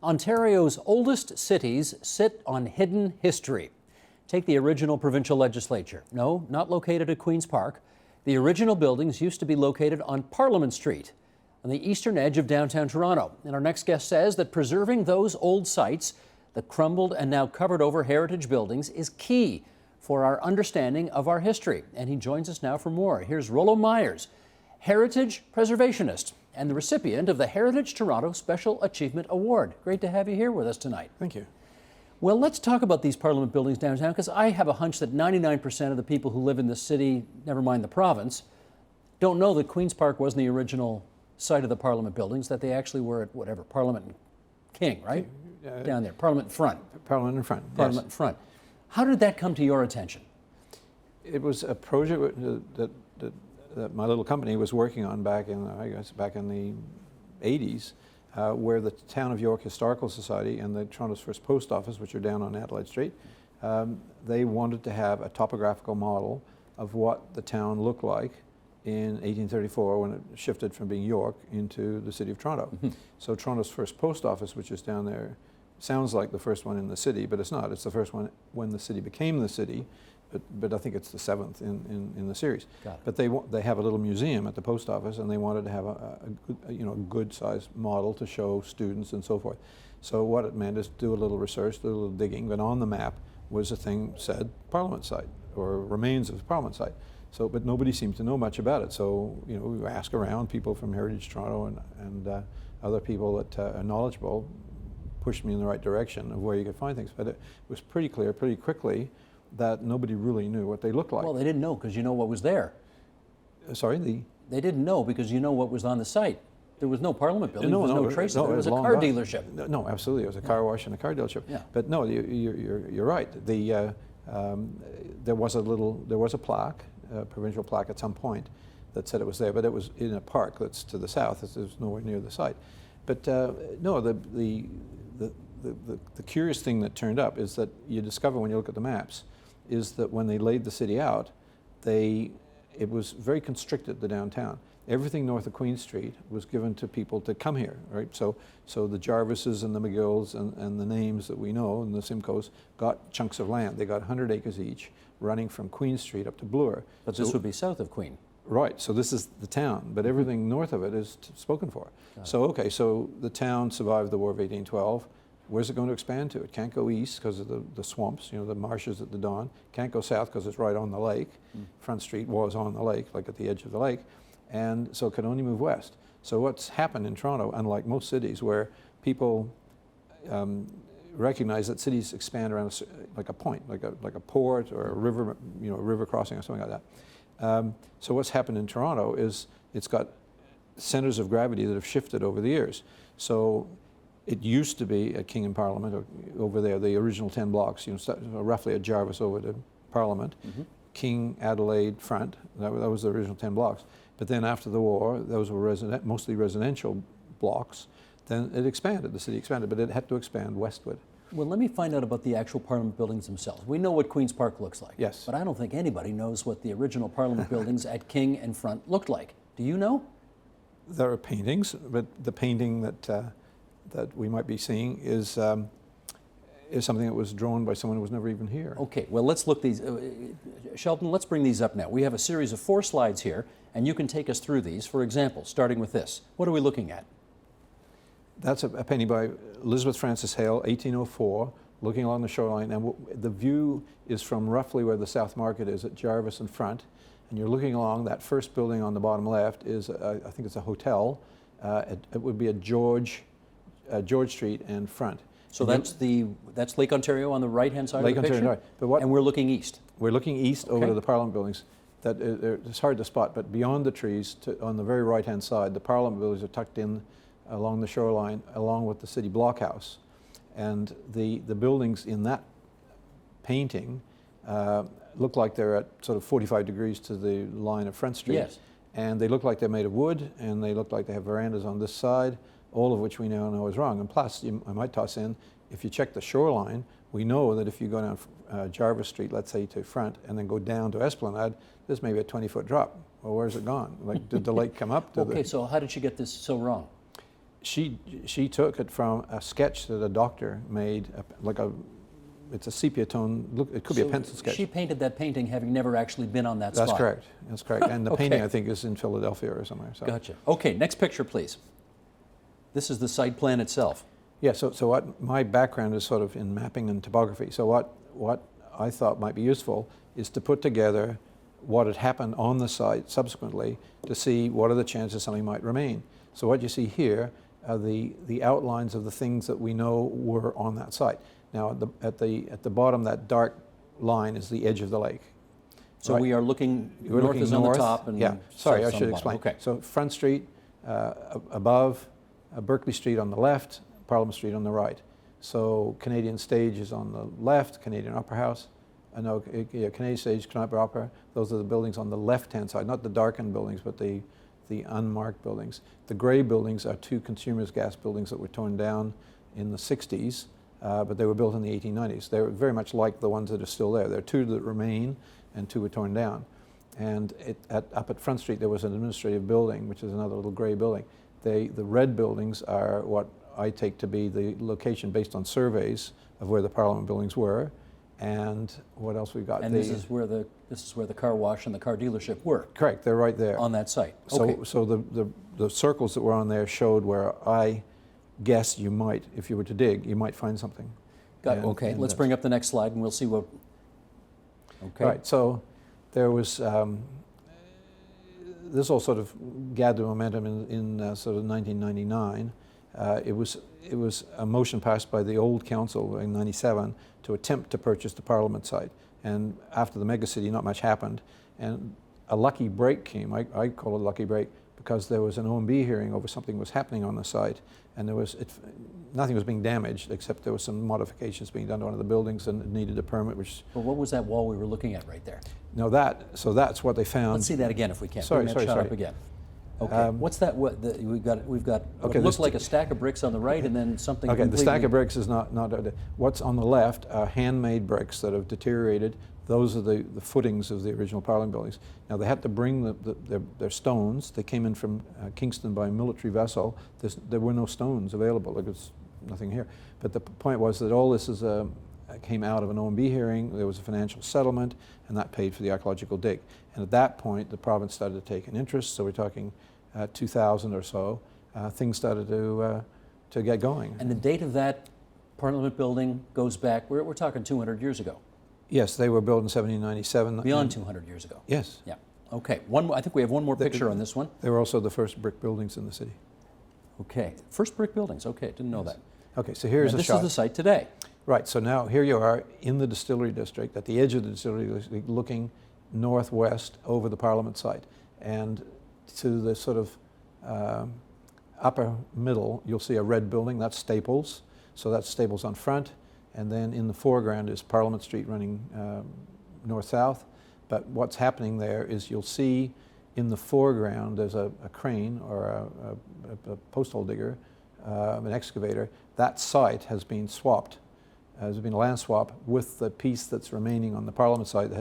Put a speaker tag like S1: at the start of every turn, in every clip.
S1: Ontario's oldest cities sit on hidden history. Take the original provincial legislature. No, not located at Queen's Park. The original buildings used to be located on Parliament Street, on the eastern edge of downtown Toronto. And our next guest says that preserving those old sites, the crumbled and now covered over heritage buildings, is key for our understanding of our history. And he joins us now for more. Here's Rollo Myers, heritage preservationist and the recipient of the Heritage Toronto Special Achievement Award. Great to have you here with us tonight.
S2: Thank you.
S1: Well, let's talk about these Parliament buildings downtown, because I have a hunch that 99% of the people who live in the city, never mind the province, don't know that Queen's Park wasn't the original site of the Parliament buildings, that they actually were at whatever, Parliament and King, right? Down there, Parliament in front.
S2: Parliament in front,
S1: Parliament in front. How did that come to your attention?
S2: It was a project that my little company was working on back in, back in the 80s, where the Town of York Historical Society and the Toronto's first post office, which are down on Adelaide Street, they wanted to have a topographical model of what the town looked like in 1834 when it shifted from being York into the city of Toronto. Mm-hmm. So Toronto's first post office, which is down there, sounds like the first one in the city, but it's not. It's the first one when the city became the city, but I think it's the seventh in the series. But they have a little museum at the post office, and they wanted to have a good sized model to show students and so forth. So what it meant is do a little research, do a little digging, but on the map was a thing said Parliament site or remains of Parliament site. So, but nobody seemed to know much about it. So, we asked around, people from Heritage Toronto and other people that are knowledgeable pushed me in the right direction of where you could find things. But it was pretty clear pretty quickly that nobody really knew what they looked like.
S1: Well, they didn't know because you know what was there.
S2: Sorry?
S1: They didn't know because you know what was on the site. There was no Parliament building, there was no trace of it. It was a car dealership.
S2: No, absolutely. It was a car wash and a car dealership.
S1: Yeah.
S2: But no, you're right. There was a plaque, a provincial plaque at some point that said it was there, but it was in a park that's to the south. It was nowhere near the site. But no, the curious thing that turned up is that you discover when you look at the maps is that when they laid the city out, it was very constricted, the downtown. Everything north of Queen Street was given to people to come here, right? So the Jarvises and the McGills and the names that we know and the Simcoes got chunks of land. They got 100 acres each, running from Queen Street up to Bloor.
S1: But this would be south of Queen.
S2: Right, so this is the town, but everything north of it is spoken for. So the town survived the War of 1812. Where's it going to expand to? It can't go east because of the swamps, the marshes at the Don. Can't go south because it's right on the lake. Front Street was on the lake, like at the edge of the lake. And so it could only move west. So what's happened in Toronto, unlike most cities where people recognize that cities expand around like a point, like a port or a river, a river crossing or something like that. So what's happened in Toronto is it's got centers of gravity that have shifted over the years. So it used to be at King and Parliament, over there, the original 10 blocks, roughly at Jarvis over to Parliament, King, Adelaide, Front, that was the original 10 blocks. But then after the war, those were mostly residential blocks. Then it expanded, the city expanded, but it had to expand westward.
S1: Well, let me find out about the actual Parliament buildings themselves. We know what Queen's Park looks like.
S2: Yes.
S1: But I don't think anybody knows what the original Parliament buildings at King and Front looked like. Do you know?
S2: There are paintings, but the painting that we might be seeing is something that was drawn by someone who was never even here.
S1: Okay, well, let's look these. Sheldon, let's bring these up now. We have a series of 4 slides here, and you can take us through these. For example, starting with this. What are we looking at?
S2: That's a painting by Elizabeth Frances Hale, 1804, looking along the shoreline. And the view is from roughly where the South Market is at Jarvis and Front. And you're looking along, that first building on the bottom left is, I think it's a hotel. It would be at George Street and Front.
S1: So that's Lake Ontario on the right-hand side of the picture?
S2: Lake Ontario, right.
S1: And we're looking east?
S2: We're looking east over to the Parliament buildings. It's hard to spot, but beyond the trees, on the very right-hand side, the Parliament buildings are tucked in along the shoreline, along with the city blockhouse. And the buildings in that painting look like they're at sort of 45 degrees to the line of Front Street.
S1: Yes.
S2: And they look like they're made of wood, and they look like they have verandas on this side, all of which we now know is wrong. And plus, I might toss in, if you check the shoreline, we know that if you go down Jarvis Street, let's say to Front, and then go down to Esplanade, there's maybe a 20-foot drop. Well, where's it gone? Like, did the lake come up?
S1: Okay, so how did she get this so wrong?
S2: she took it from a sketch that a doctor made, it's a sepia tone. Look, it could be a pencil sketch.
S1: She painted that painting having never actually been on that spot.
S2: That's correct. That's correct. And the
S1: Okay.
S2: painting, I think, is in Philadelphia or somewhere. So.
S1: Gotcha. Okay, next picture, please. This is the site plan itself.
S2: Yeah. So what my background is sort of in mapping and topography. So what I thought might be useful is to put together what had happened on the site subsequently to see what are the chances something might remain. So what you see here are the outlines of the things that we know were on that site. Now at the bottom, that dark line is the edge of the lake.
S1: So
S2: right?
S1: we are looking,
S2: We're
S1: north
S2: looking
S1: is on
S2: north.
S1: the top and
S2: yeah. Sorry, I
S1: south's on
S2: should
S1: the bottom.
S2: explain.
S1: Okay.
S2: So Front Street above, Berkeley Street on the left, Parliament Street on the right. So Canadian Stage is on the left, Canadian Opera House. Canadian Stage, Canadian Opera, those are the buildings on the left-hand side, not the darkened buildings, but the unmarked buildings. The gray buildings are two consumers' gas buildings that were torn down in the 60s, but they were built in the 1890s. They're very much like the ones that are still there. There are two that remain, and two were torn down. And up at Front Street, there was an administrative building, which is another little gray building. The red buildings are what I take to be the location based on surveys of where the Parliament buildings were. And what else we've got?
S1: And this is where the car wash and the car dealership were.
S2: Correct, they're right there.
S1: On that site. Okay.
S2: So the circles that were on there showed where I guess you might, if you were to dig, you might find something.
S1: Okay, let's bring up the next slide and we'll see what... Okay.
S2: Right, so there was, this all sort of gathered momentum in sort of 1999. It was a motion passed by the old council in 97 to attempt to purchase the Parliament site. And after the megacity, not much happened. And a lucky break came. I call it a lucky break because there was an OMB hearing over something was happening on the site. And there was, nothing was being damaged except there was some modifications being done to one of the buildings and it needed a permit, which...
S1: Well, what was that wall we were looking at right there?
S2: No, so that's what they found.
S1: Let's see that again if we can.
S2: Sorry.
S1: Up again. Okay, what's that? We've got
S2: okay,
S1: what looks like a stack of bricks on the right and then something
S2: Okay,
S1: completely...
S2: the stack of bricks is not what's on the left are handmade bricks that have deteriorated. Those are the footings of the original Parliament buildings. Now they had to bring their stones. They came in from Kingston by military vessel. There were no stones available. There was nothing here. But the point was that all this came out of an OMB hearing. There was a financial settlement, and that paid for the archaeological dig. And at that point, the province started to take an interest. So we're talking 2000 or so. Things started to get going.
S1: And the date of that Parliament building goes back, we're talking 200 years ago.
S2: Yes, they were built in 1797.
S1: Beyond 200 years ago.
S2: Yes.
S1: Yeah. Okay. I think we have one more picture on this one.
S2: They were also the first brick buildings in the city.
S1: Okay. First brick buildings. Okay. Didn't know that.
S2: Okay, so here's a shot.
S1: This is the site today.
S2: Right. So now here you are in the distillery district, at the edge of the distillery district, looking northwest over the Parliament site. And to the sort of upper middle, you'll see a red building. That's Staples. So that's Staples on front. And then in the foreground is Parliament Street running north-south. But what's happening there is you'll see in the foreground there's a crane or a posthole digger, an excavator. That site has been swapped. There's been a land swap with the piece that's remaining on the Parliament site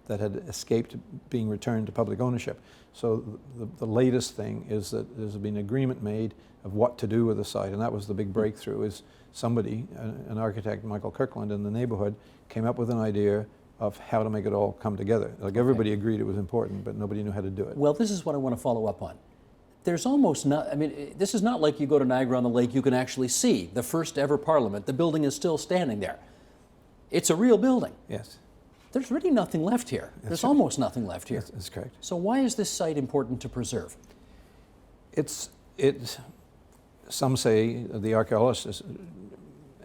S2: that had escaped being returned to public ownership. So the latest thing is that there's been agreement made of what to do with the site, and that was the big breakthrough. Is somebody, an architect, Michael Kirkland, in the neighborhood, came up with an idea of how to make it all come together. Like everybody agreed it was important, but nobody knew how to do it.
S1: Well, this is what I want to follow up on. There's almost not, I mean, this is not like you go to Niagara on the Lake, you can actually see the first ever Parliament. The building is still standing there. It's a real building.
S2: Yes.
S1: There's really nothing left here. There's almost nothing left here.
S2: That's correct.
S1: So why is this site important to preserve?
S2: Some say, the archaeologist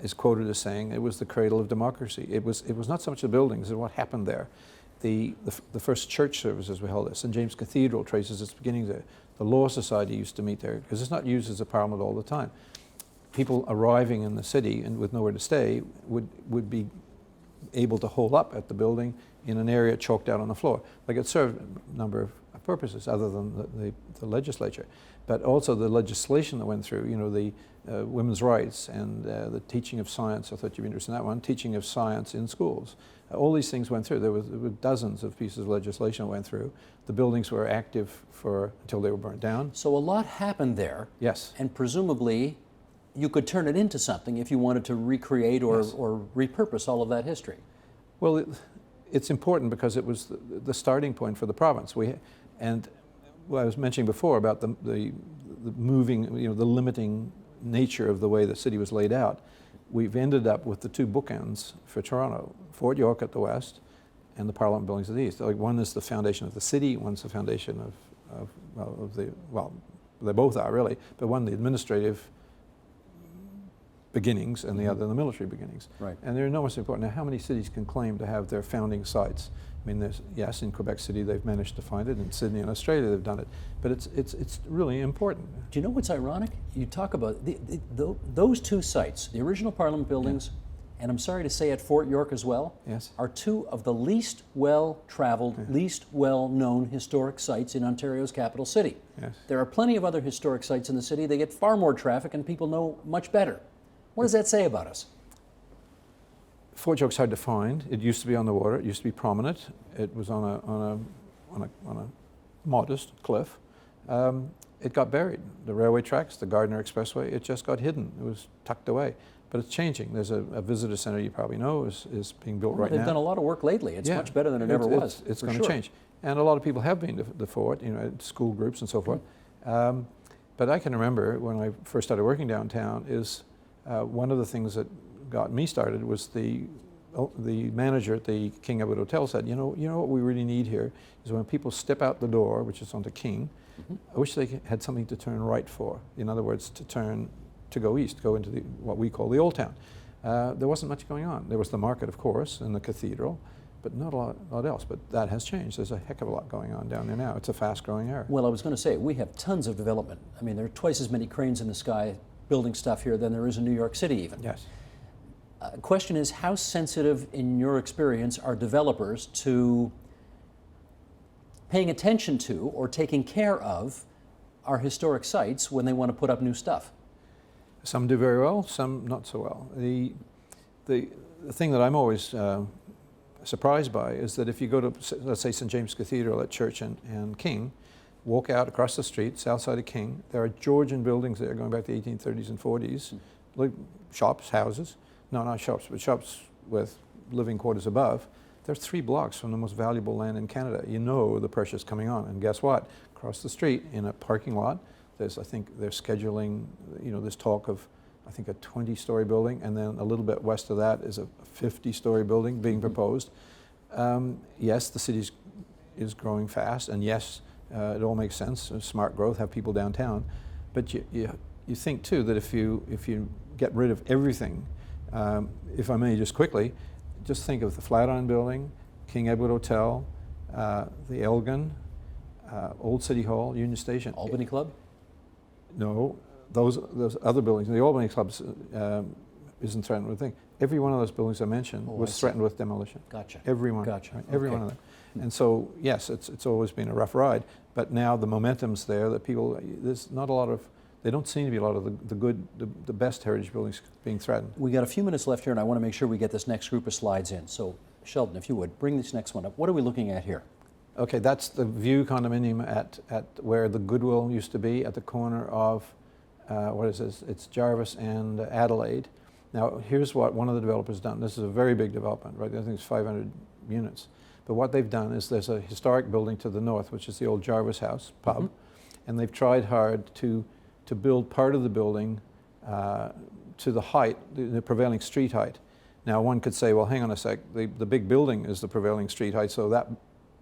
S2: is quoted as saying, it was the cradle of democracy. It was not so much the buildings, it's what happened there. The first church services were held at St. James Cathedral, traces its beginnings there. The Law Society used to meet there, because it's not used as a parliament all the time. People arriving in the city and with nowhere to stay would be able to hole up at the building in an area chalked out on the floor. Like it served a number of purposes other than the legislature. But also the legislation that went through, you know, the women's rights and the teaching of science. I thought you'd be interested in that one. Teaching of science in schools. All these things went through. There were dozens of pieces of legislation that went through. The buildings were active until they were burnt down.
S1: So a lot happened there.
S2: Yes.
S1: And presumably you could turn it into something if you wanted to recreate or,
S2: Yes.
S1: or repurpose all of that history.
S2: Well, it's important because it was the starting point for the province. And what I was mentioning before about the moving, you know, the limiting nature of the way the city was laid out. We've ended up with the two bookends for Toronto, Fort York at the west and the Parliament buildings at the east. Like one is the foundation of the city, one's the foundation well, they both are really, but one the administrative beginnings and the other the military beginnings.
S1: Right.
S2: And they're enormously important. Now, how many cities can claim to have their founding sites? I mean, yes, in Quebec City they've managed to find it. In Sydney and Australia they've done it. But it's really important.
S1: Do you know what's ironic? You talk about those two sites, the original Parliament buildings, and I'm sorry to say at Fort York as well,
S2: Yes.
S1: are two of the least well-traveled, least well-known historic sites in Ontario's capital city.
S2: Yes.
S1: There are plenty of other historic sites in the city. They get far more traffic and people know much better. What does that say about us?
S2: Fort York's hard to find. It used to be on the water. It used to be prominent. It was on a modest cliff. It got buried. The railway tracks, the Gardiner Expressway, it just got hidden. It was tucked away. But it's changing. There's a visitor center you probably know is being built right now.
S1: They've done a lot of work lately. It's much better than it ever was.
S2: It's going to change. And a lot of people have been to the fort, you know, school groups and so forth. But I can remember when I first started working downtown is one of the things that got me started was the manager at the King Edward Hotel said, you know what we really need here is when people step out the door, which is onto King, I wish they had something to turn right for. In other words, to go east, go into what we call the Old Town. There wasn't much going on. There was the market, of course, and the cathedral, but not a lot else. But that has changed. There's a heck of a lot going on down there now. It's a fast-growing area.
S1: Well, I was going to say, we have tons of development. I mean, there are twice as many cranes in the sky building stuff here than there is in New York City even.
S2: Yes.
S1: Question is, how sensitive, in your experience, are developers to paying attention to or taking care of our historic sites when they want to put up new stuff?
S2: Some do very well, some not so well. The thing that I'm always surprised by is that if you go to, let's say, St. James Cathedral at Church and King, walk out across the street, south side of King, there are Georgian buildings there going back to the 1830s and 40s, like shops, houses. No, not shops, but shops with living quarters above. They're 3 blocks from the most valuable land in Canada. You know the pressure's coming on. And guess what? Across the street in a parking lot, I think they're scheduling, you know, this talk of, I think, a 20-story building, and then a little bit west of that is a 50-story building being proposed. Yes, the city is growing fast, and yes, it all makes sense. Smart growth, have people downtown. But you think, too, that if you get rid of everything, if I may just quickly, just think of the Flatiron Building, King Edward Hotel, the Elgin, Old City Hall, Union Station.
S1: Albany Club?
S2: No, those other buildings. The Albany Club isn't threatened with a thing. Every one of those buildings I mentioned was threatened with demolition.
S1: Gotcha.
S2: Every one.
S1: Gotcha.
S2: Right? Every one of them. And so, yes, it's always been a rough ride. But now the momentum's there that people, there's not a lot of, there don't seem to be a lot of the best heritage buildings being threatened.
S1: We got a few minutes left here, and I want to make sure we get this next group of slides in. So, Sheldon, if you would, bring this next one up. What are we looking at here?
S2: Okay, that's the View condominium at where the Goodwill used to be at the corner of, what is this? It's Jarvis and Adelaide. Now, here's what one of the developers done. This is a very big development, right? I think it's 500 units. But what they've done is there's a historic building to the north, which is the old Jarvis House pub, and they've tried hard to build part of the building to the height, the prevailing street height. Now, one could say, well, hang on a sec, the big building is the prevailing street height, so that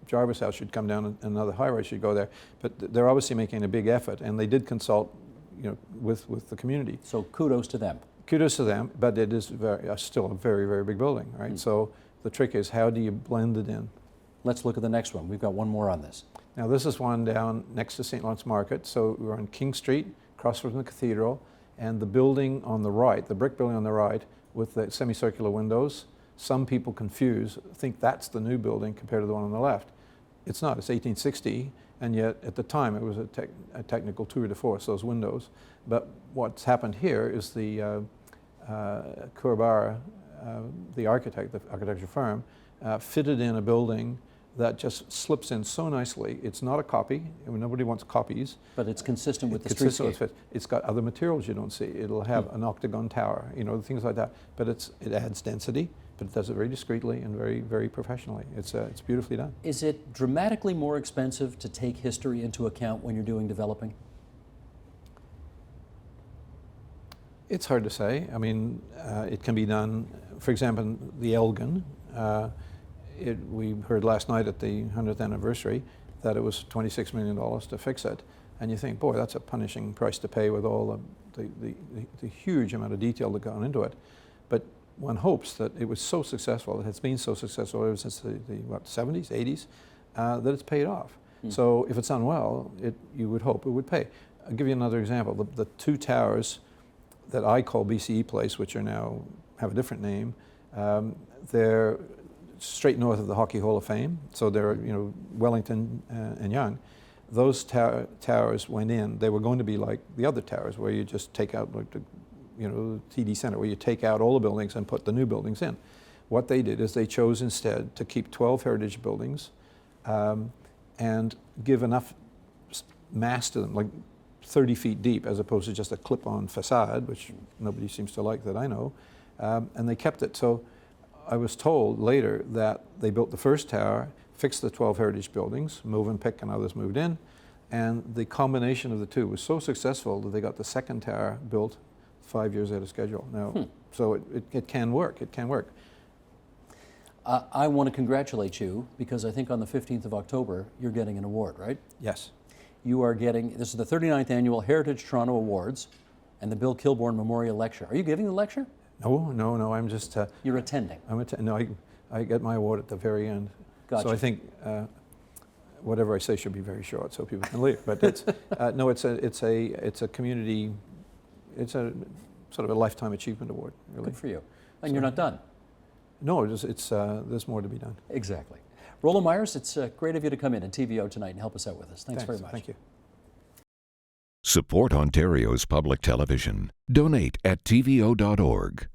S2: Jarvis House should come down and another high-rise should go there. But they're obviously making a big effort, and they did consult, you know, with the community.
S1: So kudos to them.
S2: Kudos to them, but it is still a very, very big building, right? So the trick is, how do you blend it in?
S1: Let's look at the next one. We've got one more on this.
S2: Now, this is one down next to St. Lawrence Market. So we're on King Street, across from the cathedral, and the building on the right, the brick building on the right with the semicircular windows, some people think that's the new building compared to the one on the left. It's not. It's 1860, and yet at the time it was a technical tour de force, those windows. But what's happened here is the Kurbara, the architect, the architecture firm, fitted in a building that just slips in so nicely. It's not a copy. I mean, nobody wants copies.
S1: But it's consistent with the
S2: Consistent
S1: streetscape.
S2: with it. It's got other materials you don't see. It'll have an octagon tower, you know, things like that. But it adds density, but it does it very discreetly and very, very professionally. It's beautifully done.
S1: Is it dramatically more expensive to take history into account when you're doing developing?
S2: It's hard to say. I mean, it can be done. For example, the Elgin. We heard last night at the 100th anniversary that it was $26 million to fix it. And you think, boy, that's a punishing price to pay with all the huge amount of detail that gone into it. But one hopes that it was so successful, it has been so successful ever since the 70s, 80s, that it's paid off. So if it's done well, you would hope it would pay. I'll give you another example. The two towers that I call BCE Place, which are now have a different name, they're straight north of the Hockey Hall of Fame, so they're, you know, Wellington and Yonge. Those towers went in. They were going to be like the other towers, where you just take out, like the, you know, TD Center, where you take out all the buildings and put the new buildings in. What they did is they chose instead to keep 12 heritage buildings and give enough mass to them, like 30 feet deep, as opposed to just a clip-on facade, which nobody seems to like that I know. And they kept it. So I was told later that they built the first tower, fixed the 12 heritage buildings, Movenpick and others moved in, and the combination of the two was so successful that they got the second tower built 5 years ahead of schedule. Now, so it can work. It can work.
S1: I want to congratulate you, because I think on the 15th of October you're getting an award, right?
S2: Yes.
S1: You are getting, this is the 39th Annual Heritage Toronto Awards and the Bill Kilbourne Memorial Lecture. Are you giving the lecture?
S2: No, I'm just...
S1: You're attending?
S2: No, I get my award at the very end.
S1: Gotcha.
S2: So I think whatever I say should be very short so people can leave. But it's, no, it's a community, it's a sort of a lifetime achievement award, really.
S1: Good for you. And you're not done?
S2: No, there's more to be done.
S1: Exactly. Rollo Myers, it's great of you to come in and TVO tonight and help us out with this. Thanks very much.
S2: Thank you.
S3: Support Ontario's public television. Donate at tvo.org.